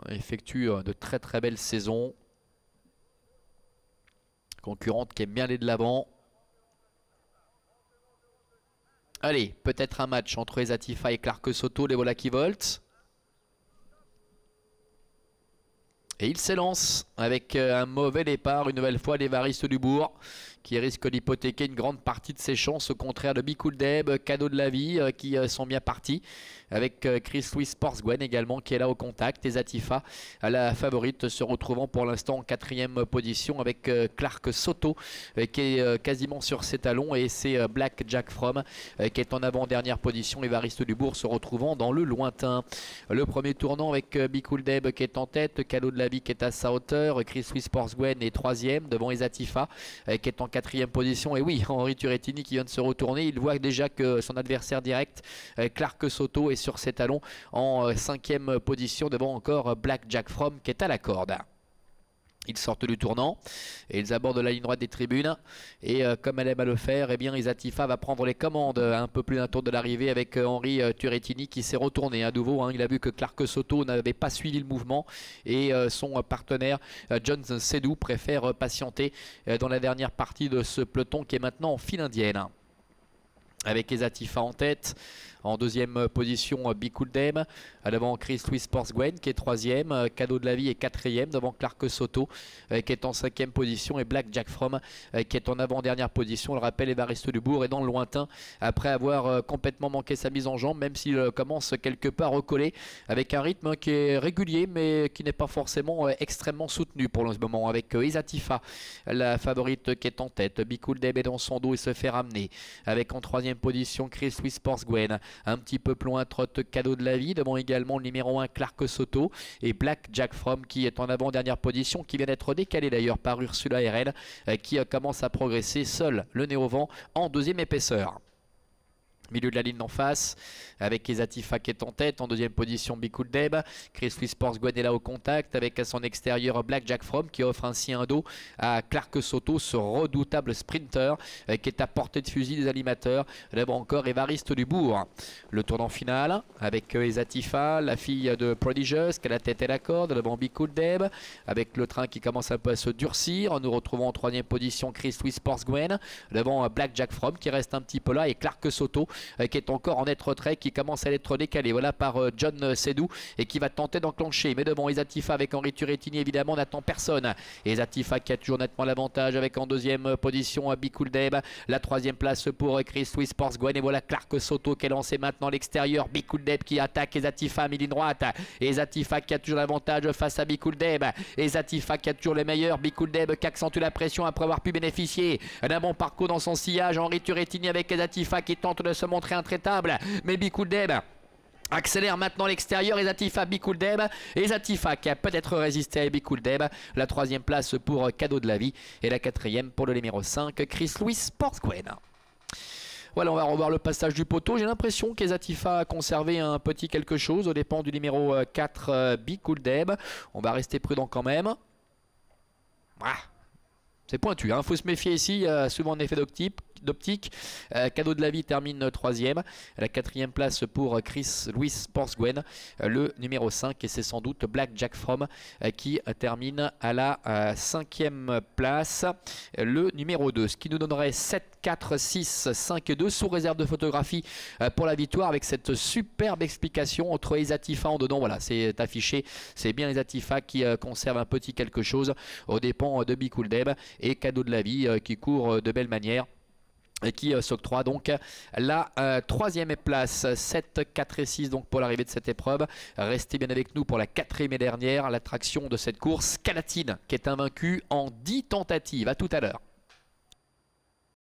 effectue de très très belles saisons. Concurrente qui aime bien aller de l'avant. Allez, peut-être un match entre Ezatifa et Clark Soto, les voilà qui voltent. Et il s'élance avec un mauvais départ, une nouvelle fois l'Évariste Dubourg, qui risque d'hypothéquer une grande partie de ses chances, au contraire de Bicouldeb, Cadeau de la Vie, qui sont bien partis. Avec Chris Louis Sportsgwen également qui est là au contact. Et Ezatifa, la favorite, se retrouvant pour l'instant en 4e position avec Clark Soto qui est quasiment sur ses talons. Et c'est Black Jack From qui est en avant-dernière position. Évariste Dubourg se retrouvant dans le lointain. Le premier tournant avec Bicouldeb qui est en tête, Cadeau de la Vie qui est à sa hauteur, Chris Louis Sportsgwen est 3e devant Ezatifa qui est en 4e position. Et oui, Henri Turrettini qui vient de se retourner, il voit déjà que son adversaire direct, Clark Soto, est sur ses talons en 5e position devant encore Black Jack From qui est à la corde. Ils sortent du tournant et ils abordent la ligne droite des tribunes. Et comme elle aime à le faire, eh bien Ezatifa va prendre les commandes un peu plus d'un tour de l'arrivée avec Henri Turrettini qui s'est retourné à nouveau. Il a vu que Clark Soto n'avait pas suivi le mouvement et son partenaire John Sedou préfère patienter dans la dernière partie de ce peloton qui est maintenant en file indienne. Avec Ezatifa en tête. En 2e position, Bicouldeb. À l'avant, Chris Louis Sportsgwen qui est 3e. Cadeau de la Vie est 4e devant Clark Soto qui est en 5e position. Et Black Jack From qui est en avant-dernière position. On le rappelle, Évariste Dubourg est dans le lointain après avoir complètement manqué sa mise en jambe, même s'il commence quelque peu à recoller avec un rythme qui est régulier mais qui n'est pas forcément extrêmement soutenu pour le moment. Avec Ezatifa, la favorite qui est en tête. Bicouldeb est dans son dos et se fait ramener. Avec en 3e position, Chris Louis Sportsgwen. Un petit peu plus loin, trotte Cadeau de la Vie, devant également le numéro 1 Clark Soto et Black Jack From qui est en avant-dernière position, qui vient d'être décalé d'ailleurs par Ursula RL qui commence à progresser seul, le nez au vent, en 2e épaisseur. Milieu de la ligne d'en face avec Ezatifa qui est en tête. En 2e position, Bicouldeb. Chris Louis Sportsgwen est là au contact avec à son extérieur Black Jack From qui offre ainsi un dos à Clark Soto, ce redoutable sprinter qui est à portée de fusil des animateurs. Là-bas encore Évariste Dubourg. Le tournant final avec Ezatifa, la fille de Prodigious qui a la tête et la corde. Devant Bicouldeb avec le train qui commence un peu à se durcir. Nous retrouvons en 3e position Chris Louis Sportsgwen. Devant Black Jack From qui reste un petit peu là et Clark Soto qui est encore en net retrait, qui commence à être décalé voilà, par John Sedou et qui va tenter d'enclencher. Mais devant Ezatifa avec Henri Turrettini, évidemment, n'attend personne. Ezatifa qui a toujours nettement l'avantage avec en 2e position Bicouldeb. La 3e place pour Chris Louis Sportsgwen. Et voilà Clark Soto qui est lancé maintenant à l'extérieur. Bicouldeb qui attaque Ezatifa à mi-ligne droite. Ezatifa qui a toujours l'avantage face à Bicouldeb. Ezatifa qui a toujours les meilleurs. Bicouldeb qui accentue la pression après avoir pu bénéficier d'un bon parcours dans son sillage. Henri Turrettini avec Ezatifa qui tente de se montrer intraitable, mais Bicouldeb accélère maintenant à l'extérieur. Ezatifa, Bicouldeb. Ezatifa qui a peut-être résisté à Bicouldeb. La 3e place pour Cadeau de la Vie et la 4e pour le numéro 5 Chris Louis Sportsgwen. Voilà, on va revoir le passage du poteau. J'ai l'impression qu'Ezatifa a conservé un petit quelque chose aux dépens du numéro 4 Bicouldeb. On va rester prudent quand même. C'est pointu, il faut se méfier ici, il y a souvent un effet d'optique. Cadeau de la Vie termine 3e. La 4e place pour Chris Louis Sportsgwen, le numéro 5. Et c'est sans doute Black Jack From qui termine à la 5e place, le numéro 2. Ce qui nous donnerait 7, 4, 6, 5 et 2 sous réserve de photographie pour la victoire avec cette superbe explication entre Ezatifa en dedans. Voilà, c'est affiché, c'est bien Ezatifa qui conserve un petit quelque chose aux dépens de Bicouldeb et Cadeau de la Vie qui court de belle manière et qui s'octroie donc la 3e place. 7, 4 et 6 donc pour l'arrivée de cette épreuve. Restez bien avec nous pour la 4e et dernière, l'attraction de cette course, Calatine qui est invaincu en 10 tentatives. À tout à l'heure.